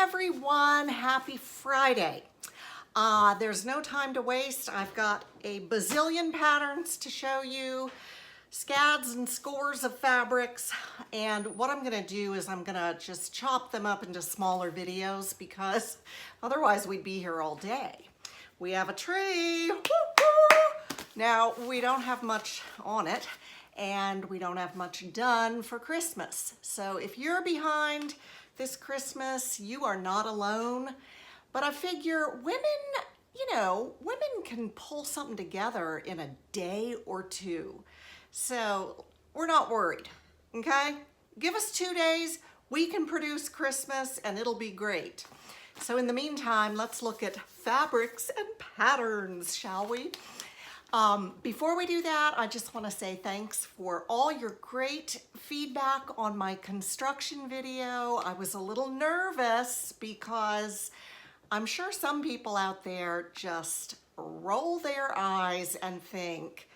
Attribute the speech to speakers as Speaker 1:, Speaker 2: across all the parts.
Speaker 1: everyone, happy Friday. There's no time to waste. I've got a bazillion patterns to show you, scads and scores of fabrics, and what I'm gonna do is I'm gonna just chop them up into smaller videos because otherwise we'd be here all day. We have a tree. Woo-hoo! Now, we don't have much on it and we don't have much done for Christmas. So if you're behind this Christmas, you are not alone. But I figure women, women can pull something together in a day or two. So we're not worried, okay? Give us 2 days, we can produce Christmas and it'll be great. So in the meantime, let's look at fabrics and patterns, shall we? Before we do that, I just want to say thanks for all your great feedback on my construction video. I was a little nervous because I'm sure some people out there just roll their eyes and think,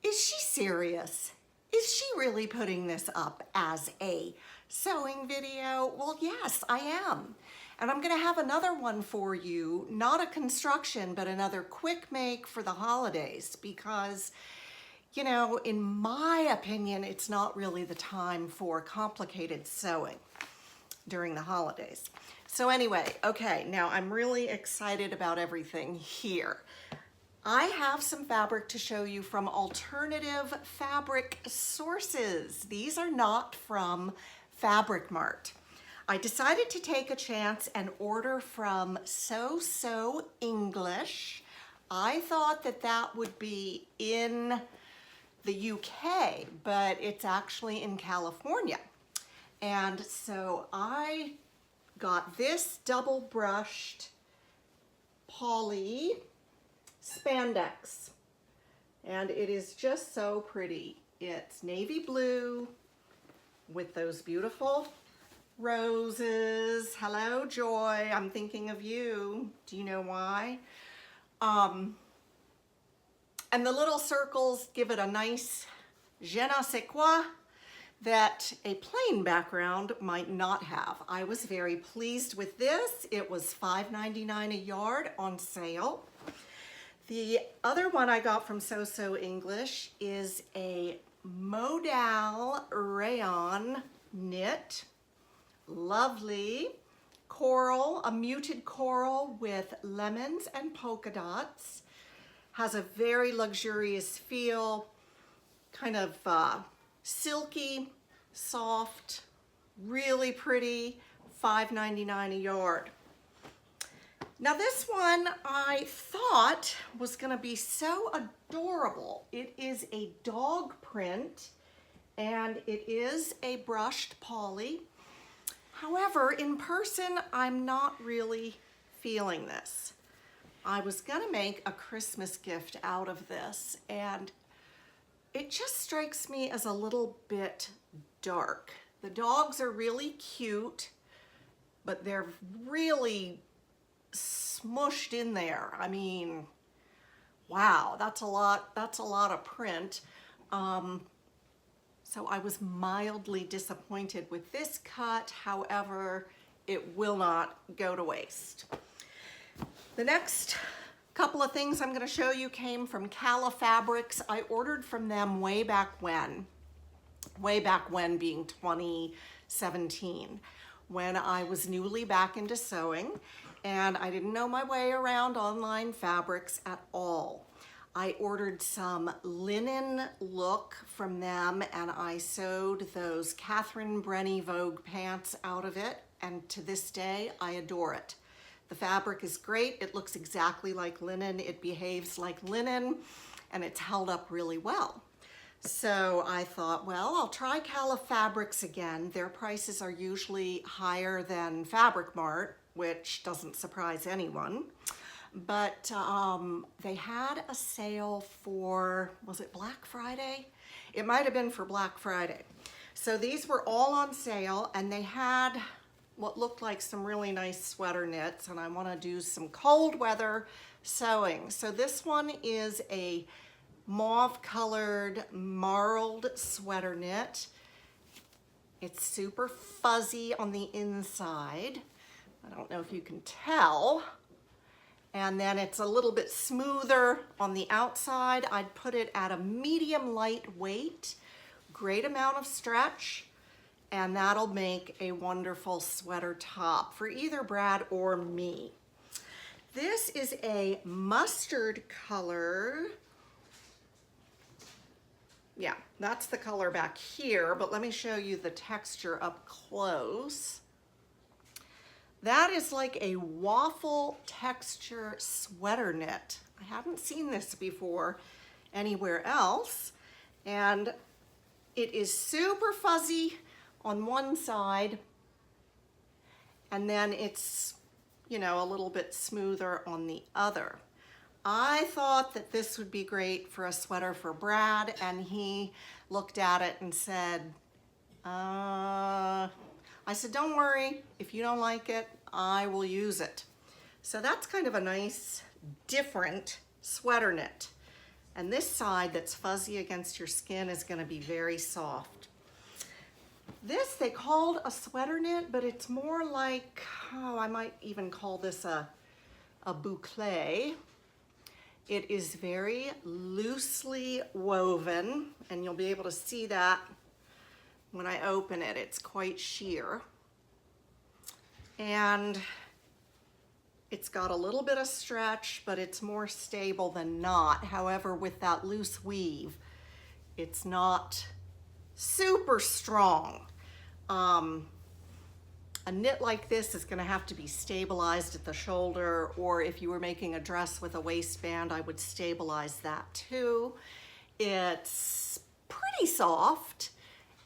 Speaker 1: is she serious? Is she really putting this up as a sewing video? Well, yes, I am. And I'm gonna have another one for you, not a construction, but another quick make for the holidays because, in my opinion, it's not really the time for complicated sewing during the holidays. So anyway, okay, now I'm really excited about everything here. I have some fabric to show you from alternative fabric sources. These are not from Fabric Mart. I decided to take a chance and order from SoSewEnglish. I thought that would be in the UK, but it's actually in California. And so I got this double brushed poly spandex, and it is just so pretty. It's navy blue with those beautiful roses. Hello, Joy. I'm thinking of you. Do you know why? And the little circles give it a nice je ne sais quoi that a plain background might not have. I was very pleased with this. It was $5.99 a yard on sale. The other one I got from SoSewEnglish is a Modal Rayon knit. Lovely coral, a muted coral with lemons and polka dots. Has a very luxurious feel, kind of silky, soft, really pretty, $5.99 a yard. Now this one I thought was gonna be so adorable. It is a dog print and it is a brushed poly. However, in person, I'm not really feeling this. I was gonna make a Christmas gift out of this, and it just strikes me as a little bit dark. The dogs are really cute, but they're really smushed in there. I mean, wow, that's a lot of print. So I was mildly disappointed with this cut. However, it will not go to waste. The next couple of things I'm gonna show you came from Califabrics. I ordered from them way back when being 2017, when I was newly back into sewing and I didn't know my way around online fabrics at all. I ordered some linen look from them and I sewed those Catherine Brenny Vogue pants out of it, and to this day I adore it. The fabric is great, it looks exactly like linen, it behaves like linen, and it's held up really well. So I thought, well, I'll try Califabrics again. Their prices are usually higher than Fabric Mart, which doesn't surprise anyone. But they had a sale for, was it Black Friday? It might have been for Black Friday. So these were all on sale and they had what looked like some really nice sweater knits, and I want to do some cold weather sewing. So this one is a mauve colored marled sweater knit. It's super fuzzy on the inside, I don't know if you can tell. And then it's a little bit smoother on the outside. I'd put it at a medium lightweight, great amount of stretch, and that'll make a wonderful sweater top for either Brad or me. This is a mustard color. Yeah, that's the color back here, but let me show you the texture up close. That is like a waffle texture sweater knit. I haven't seen this before anywhere else. And it is super fuzzy on one side, and then it's, you know, a little bit smoother on the other. I thought that this would be great for a sweater for Brad, and he looked at it and said, I said, don't worry, if you don't like it, I will use it. So that's kind of a nice, different sweater knit. And this side that's fuzzy against your skin is gonna be very soft. This they called a sweater knit, but it's more like, oh, I might even call this a boucle. It is very loosely woven, and you'll be able to see that when I open it. It's quite sheer. And it's got a little bit of stretch, but it's more stable than not. However, with that loose weave, it's not super strong. A knit like this is going to have to be stabilized at the shoulder, or if you were making a dress with a waistband, I would stabilize that too. It's pretty soft,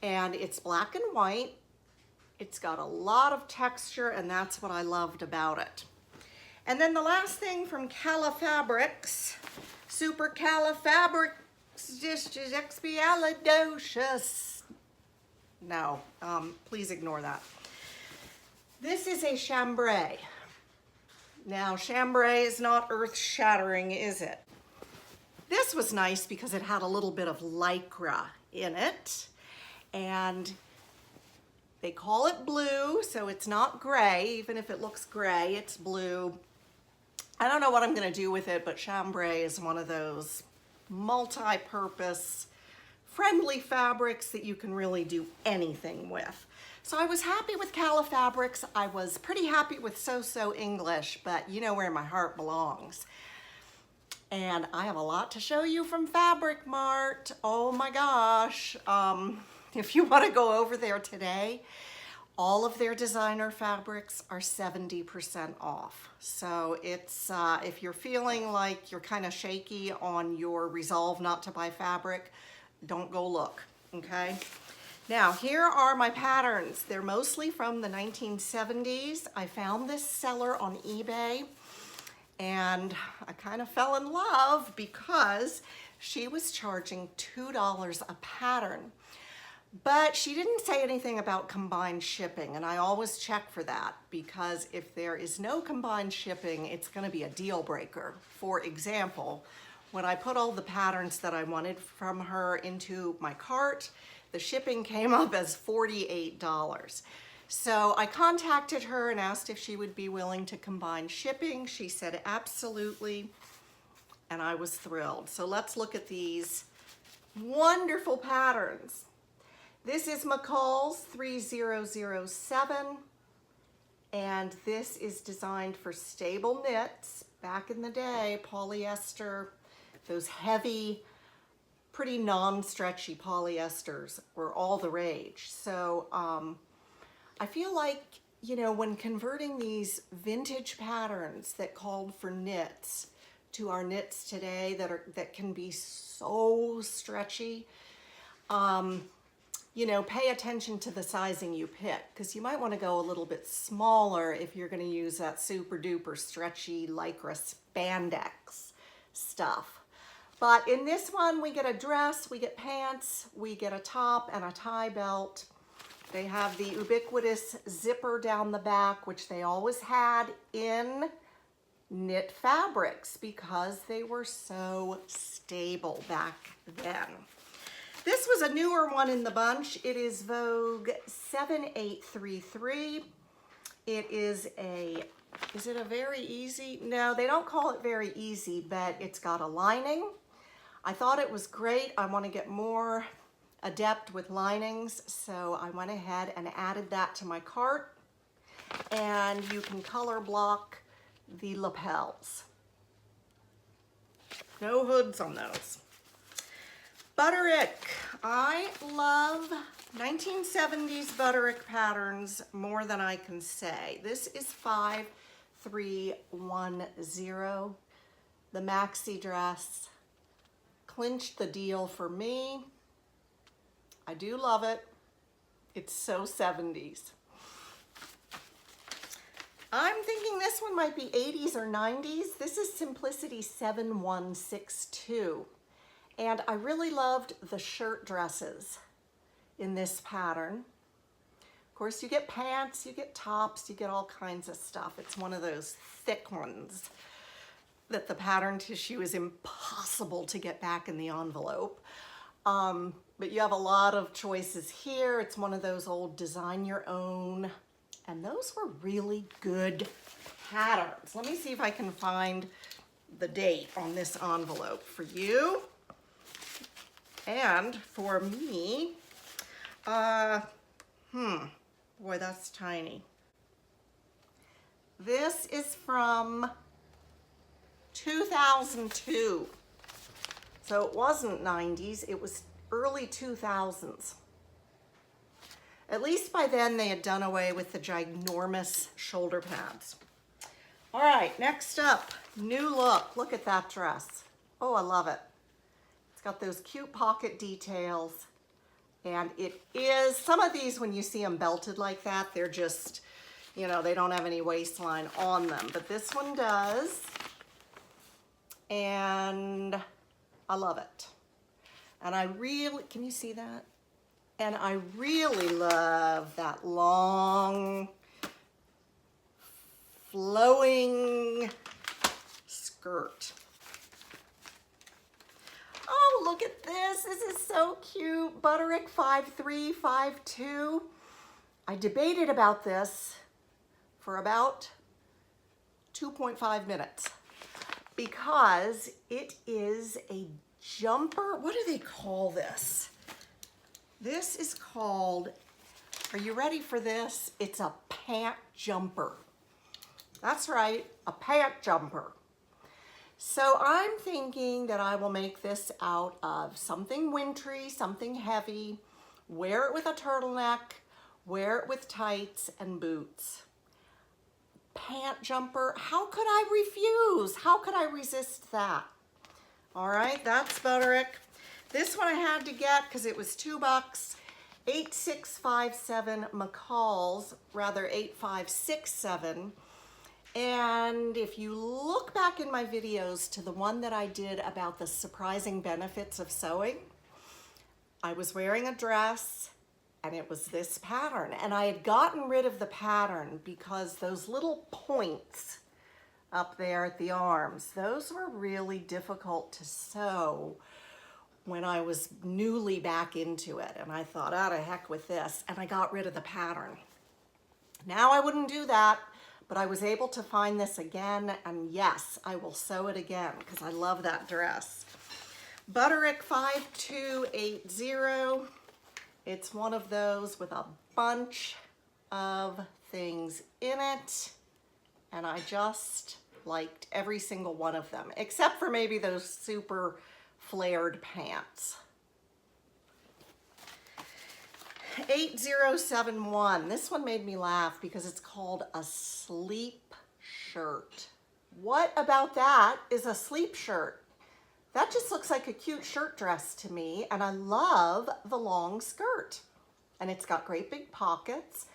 Speaker 1: and it's black and white. It's got a lot of texture, and that's what I loved about it. And then the last thing from Califabrics, supercalifragilisticexpialidocious. No, please ignore that. This is a chambray. Now, chambray is not earth-shattering, is it? This was nice because it had a little bit of lycra in it, and they call it blue, so it's not gray. Even if it looks gray, it's blue. I don't know what I'm gonna do with it, but chambray is one of those multi-purpose, friendly fabrics that you can really do anything with. So I was happy with Califabrics. I was pretty happy with SoSewEnglish, but you know where my heart belongs. And I have a lot to show you from Fabric Mart. Oh my gosh. If you want to go over there today, all of their designer fabrics are 70% off. So it's, if you're feeling like you're kind of shaky on your resolve not to buy fabric, don't go look, okay? Now, here are my patterns. They're mostly from the 1970s. I found this seller on eBay, and I kind of fell in love because she was charging $2 a pattern. But she didn't say anything about combined shipping, and I always check for that, because if there is no combined shipping, it's gonna be a deal breaker. For example, when I put all the patterns that I wanted from her into my cart, the shipping came up as $48. So I contacted her and asked if she would be willing to combine shipping. She said absolutely, and I was thrilled. So let's look at these wonderful patterns. This is McCall's 3007, and this is designed for stable knits. Back in the day, polyester, those heavy, pretty non-stretchy polyesters were all the rage. So I feel like, you know, when converting these vintage patterns that called for knits to our knits today that can be so stretchy, you know, pay attention to the sizing you pick, because you might want to go a little bit smaller if you're going to use that super duper stretchy lycra spandex stuff. But in this one, we get a dress, we get pants, we get a top and a tie belt. They have the ubiquitous zipper down the back, which they always had in knit fabrics because they were so stable back then. This was a newer one in the bunch. It is Vogue 7833. It is it a very easy? No, they don't call it very easy, but it's got a lining. I thought it was great. I want to get more adept with linings, so I went ahead and added that to my cart. And you can color block the lapels. No hoods on those. Butterick. I love 1970s Butterick patterns more than I can say. This is 5310. The maxi dress clinched the deal for me. I do love it. It's so 70s. I'm thinking this one might be 80s or 90s. This is Simplicity 7162. And I really loved the shirt dresses in this pattern. Of course, you get pants, you get tops, you get all kinds of stuff. It's one of those thick ones that the pattern tissue is impossible to get back in the envelope. But you have a lot of choices here. It's one of those old design your own. And those were really good patterns. Let me see if I can find the date on this envelope for you and for me. Boy, that's tiny. This is from 2002. So it wasn't 90s, it was early 2000s. At least by then they had done away with the ginormous shoulder pads. All right, next up, new look. Look at that dress. Oh, I love it. It's got those cute pocket details. And it is, some of these when you see them belted like that, they're just, you know, they don't have any waistline on them. But this one does. And I love it. And I really, can you see that? And I really love that long, flowing skirt. Oh, look at this. This is so cute. Butterick 5352. I debated about this for about 2.5 minutes because it is a jumper. What do they call this? This is called, are you ready for this? It's a pant jumper. That's right, a pant jumper. So I'm thinking that I will make this out of something wintry, something heavy, wear it with a turtleneck, wear it with tights and boots. Pant jumper, how could I refuse? How could I resist that? All right, that's Butterick. This one I had to get because it was $2. 8657 McCall's, rather 8567. And if you look back in my videos to the one that I did about the surprising benefits of sewing, I was wearing a dress and it was this pattern. And I had gotten rid of the pattern because those little points up there at the arms, those were really difficult to sew when I was newly back into it. And I thought, oh, to heck with this. And I got rid of the pattern. Now I wouldn't do that, but I was able to find this again. And yes, I will sew it again because I love that dress. Butterick 5280. It's one of those with a bunch of things in it. And I just liked every single one of them, except for maybe those super flared pants. 8071. This one made me laugh because it's called a sleep shirt. What about that is a sleep shirt? That just looks like a cute shirt dress to me, and I love the long skirt. And it's got great big pockets.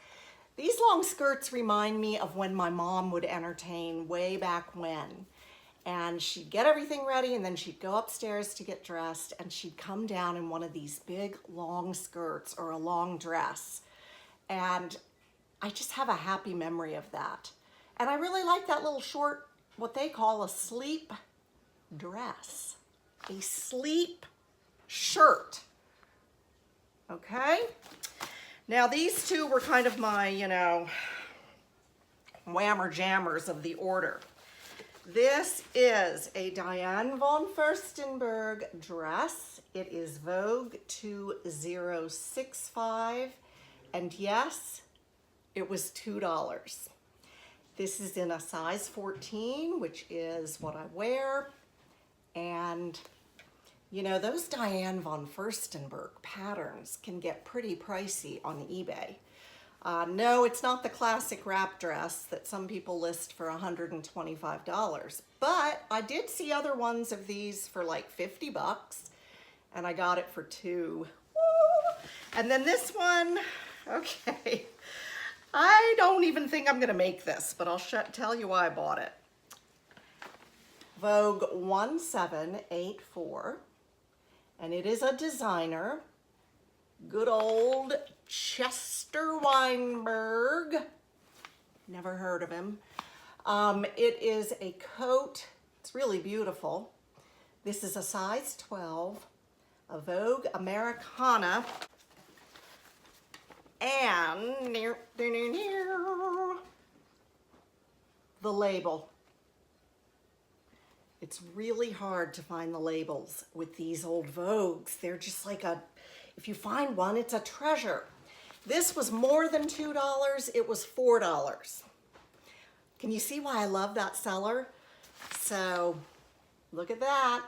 Speaker 1: These long skirts remind me of when my mom would entertain way back when. And she'd get everything ready and then she'd go upstairs to get dressed and she'd come down in one of these big long skirts or a long dress. And I just have a happy memory of that. And I really like that little short, what they call a sleep dress. A sleep shirt. Okay? Now these two were kind of my, you know, whammer jammers of the order. This is a Diane von Furstenberg dress. It is Vogue 2065, and yes, it was $2. This is in a size 14, which is what I wear. And you know, those Diane von Furstenberg patterns can get pretty pricey on eBay. No, it's not the classic wrap dress that some people list for $125, but I did see other ones of these for like 50 bucks, and I got it for $2. Woo! And then this one, okay, I don't even think I'm gonna make this, but I'll tell you why I bought it. Vogue 1784, and it is a designer, good old Chester Weinberg. Never heard of him. It is a coat. It's really beautiful. This is a size 12, a Vogue Americana, and the label. It's really hard to find the labels with these old Vogues. They're just like if you find one, it's a treasure. This was more than $2, it was $4. Can you see why I love that seller? So, look at that.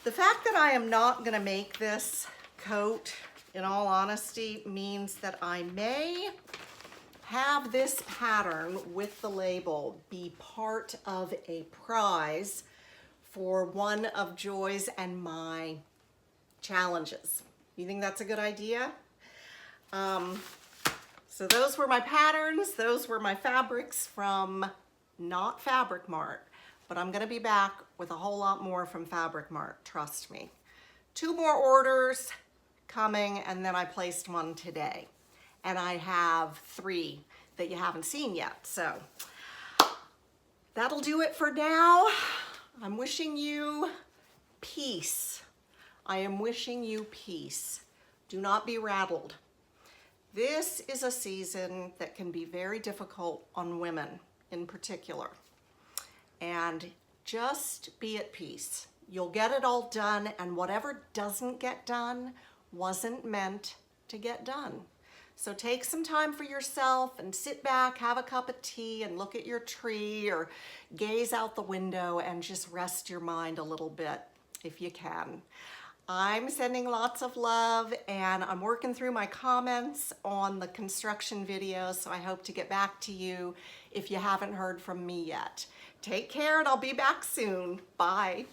Speaker 1: The fact that I am not gonna make this coat, in all honesty, means that I may have this pattern with the label be part of a prize for one of Joy's and my challenges. You think that's a good idea? So those were my patterns. Those were my fabrics from not Fabric Mart, but I'm gonna be back with a whole lot more from Fabric Mart, trust me. 2 more orders coming, and then I placed one today. And I have 3 that you haven't seen yet. So that'll do it for now. I'm wishing you peace. I am wishing you peace. Do not be rattled. This is a season that can be very difficult on women in particular. And just be at peace. You'll get it all done, and whatever doesn't get done wasn't meant to get done. So take some time for yourself and sit back, have a cup of tea, and look at your tree or gaze out the window and just rest your mind a little bit if you can. I'm sending lots of love, and I'm working through my comments on the construction video, so I hope to get back to you if you haven't heard from me yet. Take care, and I'll be back soon. Bye.